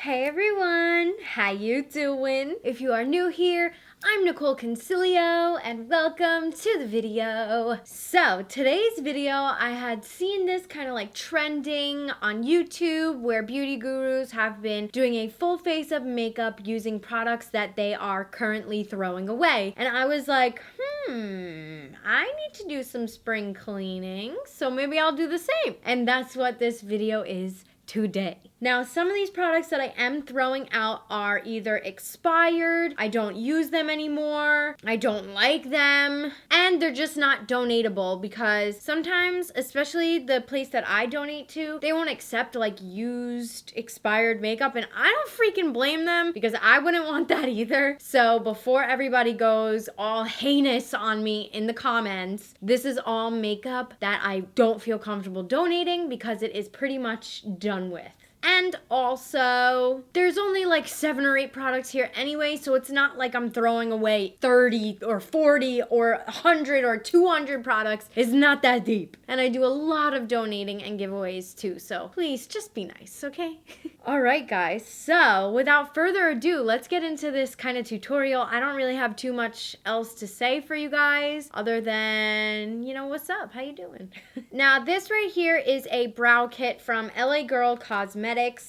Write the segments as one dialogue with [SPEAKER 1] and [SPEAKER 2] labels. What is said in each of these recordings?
[SPEAKER 1] Hey everyone, how you doing? If you are new here, I'm Nicole Concilio and welcome to the video. So today's video, I had seen this kind of like trending on YouTube where beauty gurus have been doing a full face of makeup using products that they are currently throwing away. And I was like, I need to do some spring cleaning, so maybe I'll do the same. And that's what this video is today. Now, some of these products that I am throwing out are either expired, I don't use them anymore, I don't like them, and they're just not donatable because sometimes, especially the place that I donate to, they won't accept like used expired makeup, and I don't freaking blame them because I wouldn't want that either. So before everybody goes all heinous on me in the comments, this is all makeup that I don't feel comfortable donating because it is pretty much done with. And also, there's only like 7 or 8 products here anyway, so it's not like I'm throwing away 30 or 40 or 100 or 200 products. It's not that deep. And I do a lot of donating and giveaways too, so please just be nice, okay? All right, guys, so without further ado, let's get into this kind of tutorial. I don't really have too much else to say for you guys other than, what's up? How you doing? Now, this right here is a brow kit from LA Girl Cosmetics.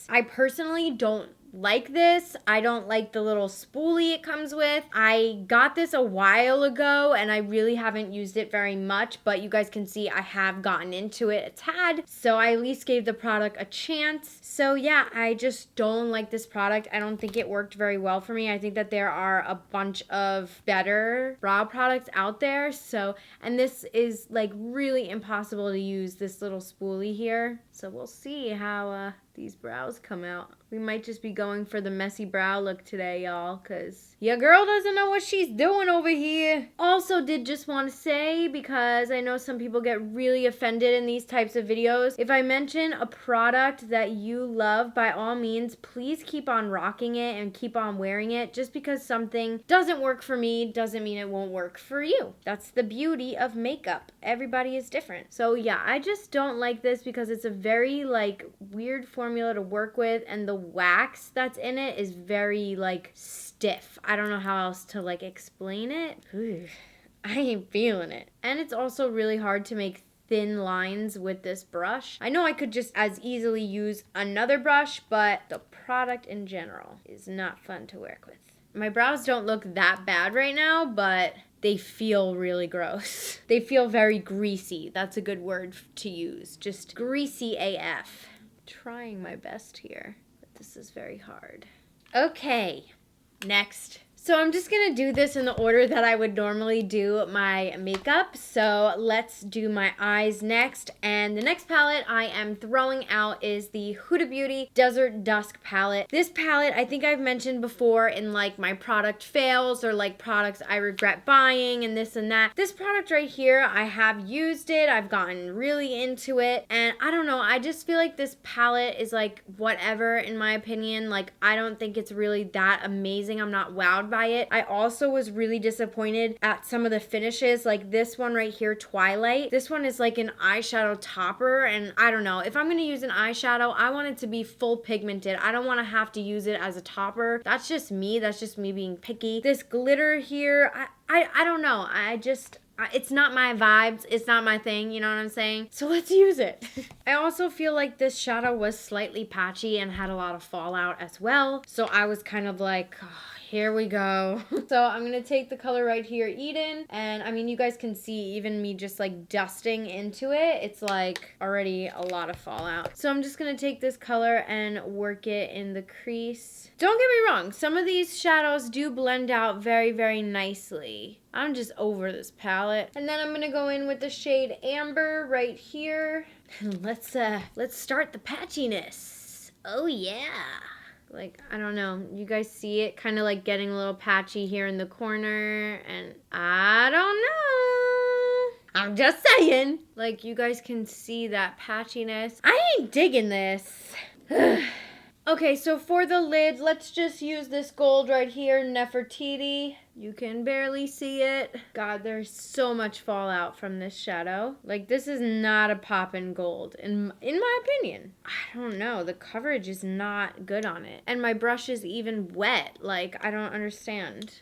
[SPEAKER 1] I personally don't like this. I don't like the little spoolie it comes with. I got this a while ago and I really haven't used it very much, but you guys can see I have gotten into it a tad, so I at least gave the product a chance. So yeah, I just don't like this product. I don't think it worked very well for me. I think that there are a bunch of better brow products out there, and this is like really impossible to use, this little spoolie here. So we'll see how these brows come out. We might just be going for the messy brow look today, y'all, because your girl doesn't know what she's doing over here. Also did just want to say, because I know some people get really offended in these types of videos, if I mention a product that you love, by all means, please keep on rocking it and keep on wearing it. Just because something doesn't work for me doesn't mean it won't work for you. That's the beauty of makeup. Everybody is different. So yeah, I just don't like this because it's a very like weird formula to work with, and the wax that's in it is very like stiff. I don't know how else to like explain it. I ain't feeling it. And it's also really hard to make thin lines with this brush. I know I could just as easily use another brush, but the product in general is not fun to work with. My brows don't look that bad right now, but they feel really gross. They feel very greasy. That's a good word to use. Just greasy AF. Trying my best here, but this is very hard. Okay, next. So I'm just gonna do this in the order that I would normally do my makeup. So let's do my eyes next. And the next palette I am throwing out is the Huda Beauty Desert Dusk palette. This palette, I think I've mentioned before in like my product fails or like products I regret buying and this and that. This product right here, I have used it. I've gotten really into it. And I don't know, I just feel like this palette is like whatever in my opinion. Like I don't think it's really that amazing. I'm not wowed by it. I also was really disappointed at some of the finishes, like this one right here, Twilight. This one is like an eyeshadow topper, and I don't know. If I'm gonna use an eyeshadow, I want it to be full pigmented. I don't want to have to use it as a topper. That's just me. That's just me being picky. This glitter here, I don't know. It's not my vibes. It's not my thing. You know what I'm saying? So let's use it. I also feel like this shadow was slightly patchy and had a lot of fallout as well. So I was kind of like, oh, here we go. So I'm going to take the color right here, Eden. And I mean, you guys can see even me just like dusting into it. It's like already a lot of fallout. So I'm just going to take this color and work it in the crease. Don't get me wrong. Some of these shadows do blend out very, very nicely. I'm just over this palette. And then I'm going to go in with the shade Amber right here. Let's start the patchiness. Oh yeah. Like, I don't know. You guys see it kind of like getting a little patchy here in the corner. And I don't know. I'm just saying. Like, you guys can see that patchiness. I ain't digging this. Okay, so for the lid, let's just use this gold right here, Nefertiti. You can barely see it. God, there's so much fallout from this shadow. Like, this is not a poppin' gold, in my opinion. I don't know. The coverage is not good on it. And my brush is even wet. Like, I don't understand.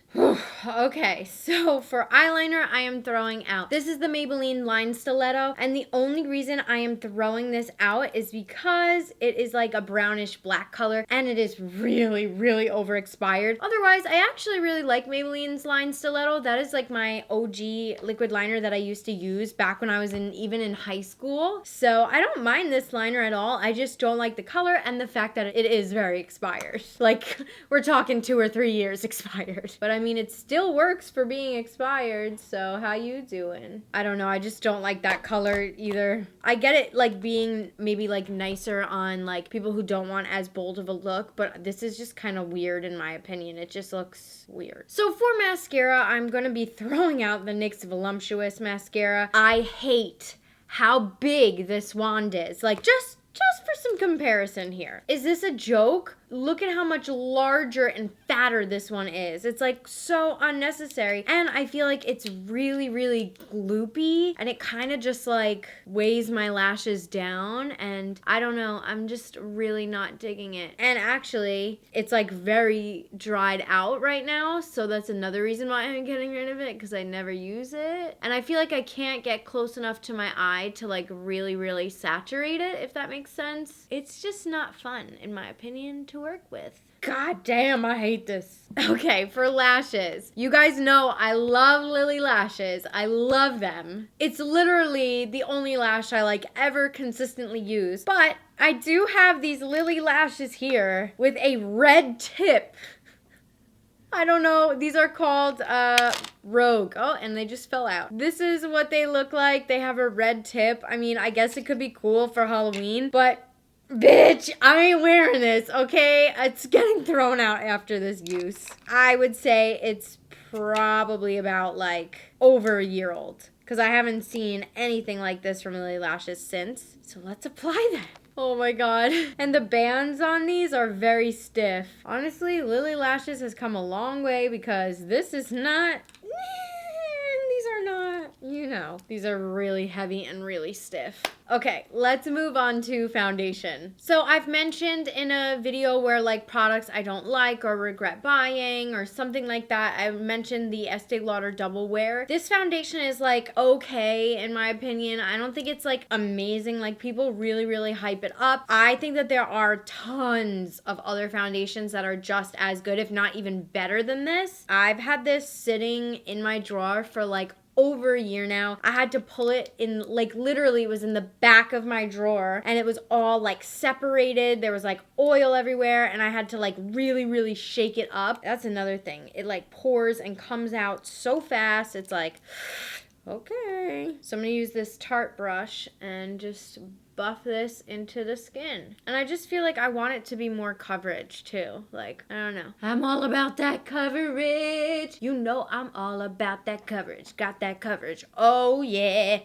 [SPEAKER 1] Okay, so for eyeliner, I am throwing out. This is the Maybelline Line Stiletto, and the only reason I am throwing this out is because it is like a brownish black color, and it is really, really over expired. Otherwise, I actually really like Maybelline's Line Stiletto. That is like my OG liquid liner that I used to use back when I was even in high school. So I don't mind this liner at all. I just don't like the color and the fact that it is very expired. Like, we're talking 2 or 3 years expired. But I mean, it still works for being expired, so how you doing? I don't know, I just don't like that color either. I get it, like, being maybe, like, nicer on, like, people who don't want as bold of a look, but this is just kind of weird in my opinion. It just looks weird. So for mascara, I'm gonna be throwing out the NYX Voluptuous mascara. I hate how big this wand is. Like, just for some comparison here. Is this a joke? Look at how much larger and fatter this one is. It's like so unnecessary. And I feel like it's really, really gloopy. And it kind of just like weighs my lashes down. And I don't know, I'm just really not digging it. And actually, it's like very dried out right now. So that's another reason why I'm getting rid of it, because I never use it. And I feel like I can't get close enough to my eye to like really, really saturate it, if that makes sense. It's just not fun, in my opinion, to work with. God damn, I hate this. Okay, for lashes. You guys know I love Lily lashes. I love them. It's literally the only lash I like ever consistently use. But I do have these Lily lashes here with a red tip. I don't know. These are called Rogue. Oh, and they just fell out. This is what they look like. They have a red tip. I mean, I guess it could be cool for Halloween, but bitch, I ain't wearing this, okay? It's getting thrown out after this use. I would say it's probably about like over a year old, because I haven't seen anything like this from Lily Lashes since. So let's apply that. Oh my god. And the bands on these are very stiff. Honestly, Lily Lashes has come a long way, because this is not... These are not, you know, these are really heavy and really stiff. Okay, let's move on to foundation. So I've mentioned in a video where like products I don't like or regret buying or something like that, I mentioned the Estee Lauder Double Wear. This foundation is like okay in my opinion. I don't think it's like amazing. Like people really, really hype it up. I think that there are tons of other foundations that are just as good, if not even better than this. I've had this sitting in my drawer for like over a year now. I had to pull it in, like literally it was in the back of my drawer and it was all like separated. There was like oil everywhere and I had to like really, really shake it up. That's another thing. It like pours and comes out so fast. It's like, okay. So I'm gonna use this Tarte brush and just buff this into the skin. And I just feel like I want it to be more coverage too. Like, I don't know. I'm all about that coverage. You know I'm all about that coverage. Got that coverage. Oh yeah.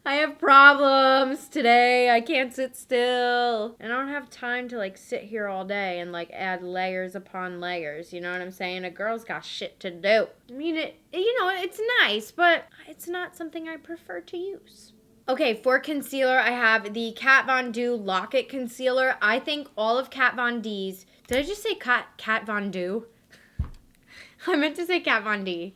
[SPEAKER 1] I have problems today. I can't sit still. And I don't have time to like sit here all day and like add layers upon layers. You know what I'm saying? A girl's got shit to do. I mean, you know, it's nice, but it's not something I prefer to use. Okay, for concealer, I have the Kat Von D Lock-It Concealer. I think all of Kat Von D's... Did I just say Kat Von D? I meant to say Kat Von D.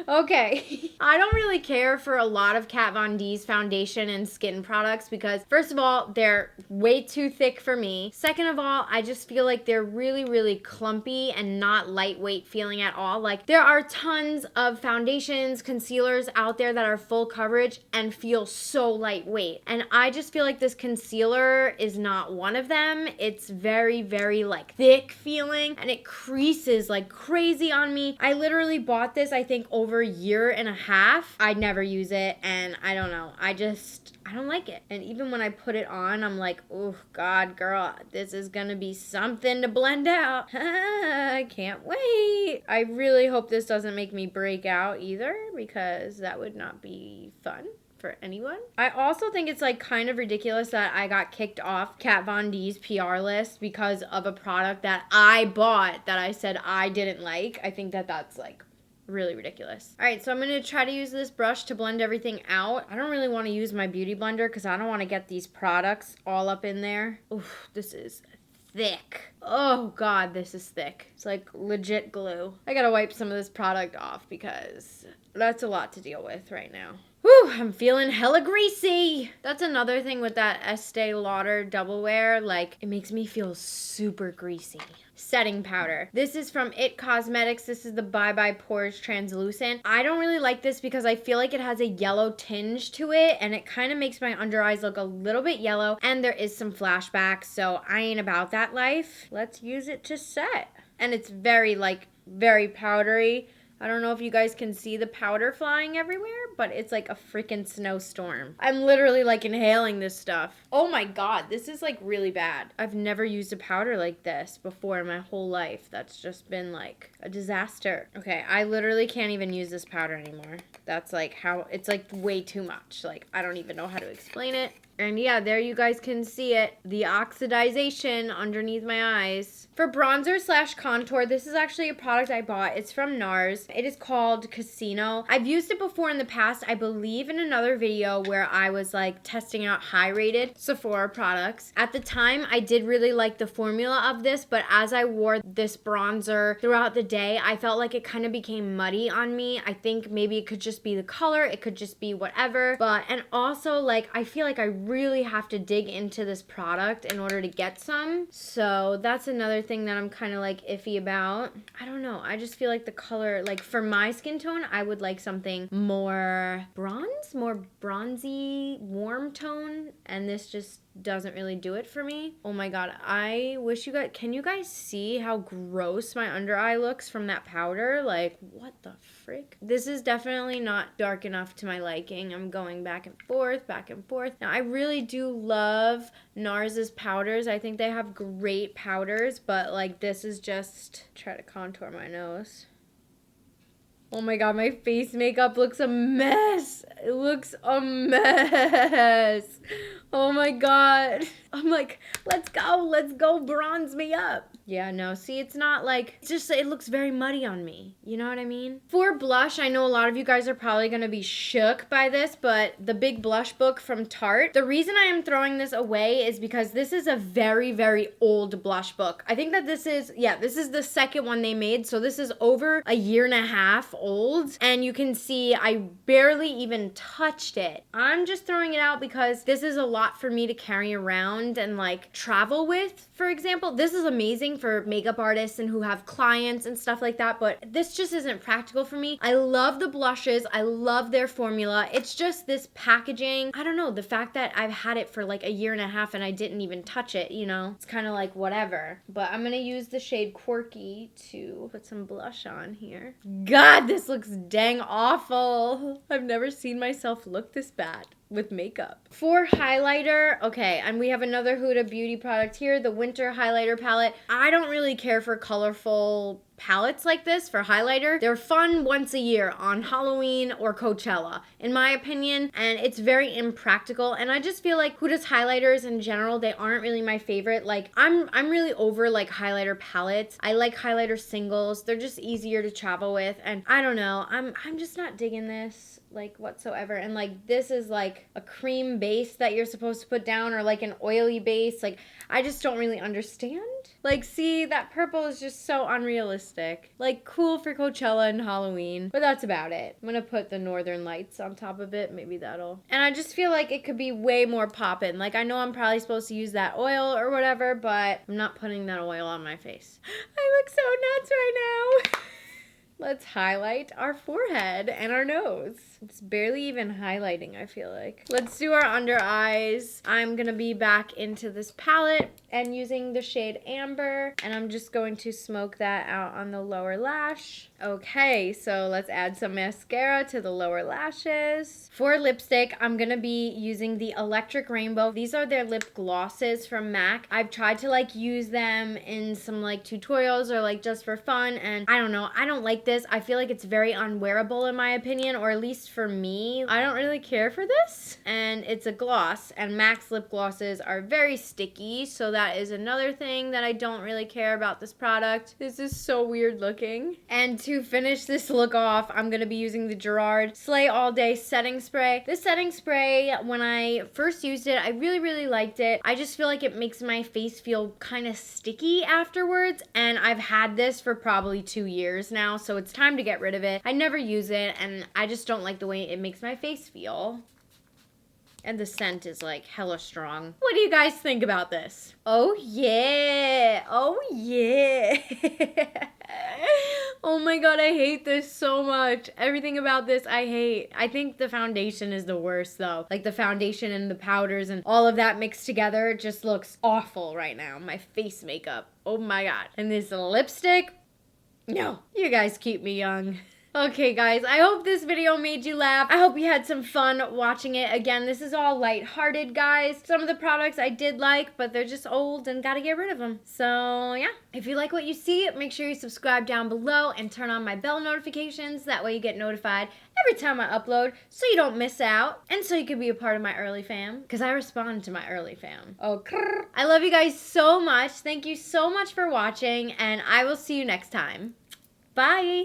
[SPEAKER 1] Okay. I don't really care for a lot of Kat Von D's foundation and skin products because, first of all, they're way too thick for me. Second of all, I just feel like they're really, really clumpy and not lightweight feeling at all. Like, there are tons of foundations, concealers out there that are full coverage and feel so lightweight. And I just feel like this concealer is not one of them. It's very, very, like, thick feeling and it creases like crazy on me. I literally bought this, I think, over a year and a half. I never use it, and I don't know. I don't like it. And even when I put it on, I'm like, oh, God, girl, this is gonna be something to blend out. I can't wait. I really hope this doesn't make me break out either, because that would not be fun for anyone. I also think it's like kind of ridiculous that I got kicked off Kat Von D's PR list because of a product that I bought that I said I didn't like. I think that that's like really ridiculous. All right, so I'm going to try to use this brush to blend everything out. I don't really want to use my beauty blender because I don't want to get these products all up in there. Oof, this is thick. Oh God, this is thick. It's like legit glue. I gotta wipe some of this product off because that's a lot to deal with right now. Whew, I'm feeling hella greasy. That's another thing with that Estee Lauder Double Wear. Like, it makes me feel super greasy. Setting powder. This is from It Cosmetics. This is the Bye Bye Pores Translucent. I don't really like this because I feel like it has a yellow tinge to it and it kind of makes my under eyes look a little bit yellow and there is some flashbacks, so I ain't about that life. Let's use it to set. And it's very powdery. I don't know if you guys can see the powder flying everywhere, but it's like a freaking snowstorm. I'm literally like inhaling this stuff. Oh my God, this is like really bad. I've never used a powder like this before in my whole life. That's just been like a disaster. Okay, I literally can't even use this powder anymore. That's like how, it's like way too much. Like, I don't even know how to explain it. And yeah, there you guys can see it. The oxidization underneath my eyes. For bronzer slash contour, this is actually a product I bought. It's from NARS. It is called Casino. I've used it before in the past, I believe in another video where I was like testing out high rated Sephora products. At the time, I did really like the formula of this, but as I wore this bronzer throughout the day, I felt like it kind of became muddy on me. I think maybe it could just be the color. It could just be whatever. And also like, I feel like I really have to dig into this product in order to get some. So that's another thing that I'm kind of like iffy about. I don't know. I just feel like the color, like for my skin tone, I would like something more bronze, more bronzy, warm tone. And this just doesn't really do it for me. Oh my God, I wish you guys, can you guys see how gross my under eye looks from that powder? Like, what the frick? This is definitely not dark enough to my liking. I'm going back and forth, back and forth. Now, I really do love NARS's powders. I think they have great powders, but like this is just, try to contour my nose. Oh my God, my face makeup looks a mess. It looks a mess. Oh my God. I'm like, let's go bronze me up. Yeah, no, see, it's not like, it's just, it looks very muddy on me. You know what I mean? For blush, I know a lot of you guys are probably going to be shook by this, but the Big Blush Book from Tarte, the reason I am throwing this away is because this is a very, very old blush book. I think that this is the second one they made, so this is over a year and a half old, and you can see I barely even touched it. I'm just throwing it out because this is a lot for me to carry around and like travel with, for example. This is amazing for makeup artists and who have clients and stuff like that, but this just isn't practical for me. I love the blushes. I love their formula. It's just this packaging. I don't know, the fact that I've had it for like a year and a half and I didn't even touch it, you know, it's kind of like whatever. But I'm gonna use the shade Quirky to put some blush on here. God, this looks dang awful. I've never seen myself look this bad with makeup. For highlighter, okay, and we have another Huda Beauty product here, the Winter Highlighter Palette. I don't really care for colorful palettes like this for highlighter. They're fun once a year on Halloween or Coachella, in my opinion, and it's very impractical. And I just feel like Huda's highlighters in general, they aren't really my favorite. Like, I'm really over like highlighter palettes. I like highlighter singles. They're just easier to travel with, and I don't know. I'm just not digging this like whatsoever. And like this is like a cream base that you're supposed to put down, or like an oily base. Like, I just don't really understand. Like, see, that purple is just so unrealistic. Like, cool for Coachella and Halloween, but that's about it. I'm gonna put the Northern Lights on top of it. Maybe that'll... And I just feel like it could be way more poppin'. Like, I know I'm probably supposed to use that oil or whatever, but I'm not putting that oil on my face. I look so nuts right now. Let's highlight our forehead and our nose. It's barely even highlighting, I feel like. Let's do our under eyes. I'm gonna be back into this palette and using the shade Amber, and I'm just going to smoke that out on the lower lash. Okay, so let's add some mascara to the lower lashes. For lipstick, I'm gonna be using the Electric Rainbow. These are their lip glosses from MAC. I've tried to like use them in some like tutorials or like just for fun, and I don't know, I don't like this. I feel like it's very unwearable in my opinion, or at least for me. I don't really care for this. And it's a gloss, and MAC's lip glosses are very sticky, so that is another thing that I don't really care about this product. This is so weird looking. And to finish this look off, I'm gonna be using the Gerard Slay All Day Setting Spray. This setting spray, when I first used it, I really liked it. I just feel like it makes my face feel kind of sticky afterwards, and I've had this for probably 2 years now, so it's time to get rid of it. I never use it, and I just don't like the way it makes my face feel. And the scent is like hella strong. What do you guys think about this? Oh yeah, oh yeah. Oh my god, I hate this so much. Everything about this I hate. I think the foundation is the worst though. Like the foundation and the powders and all of that mixed together just looks awful right now. My face makeup, oh my god. And this lipstick, no, you guys keep me young. Okay guys, I hope this video made you laugh. I hope you had some fun watching it. Again, this is all lighthearted, guys. Some of the products I did like, but they're just old and gotta get rid of them. So yeah, if you like what you see, make sure you subscribe down below and turn on my bell notifications. That way you get notified every time I upload so you don't miss out and so you can be a part of my early fam, because I respond to my early fam. Okay. I love you guys so much. Thank you so much for watching, and I will see you next time. Bye.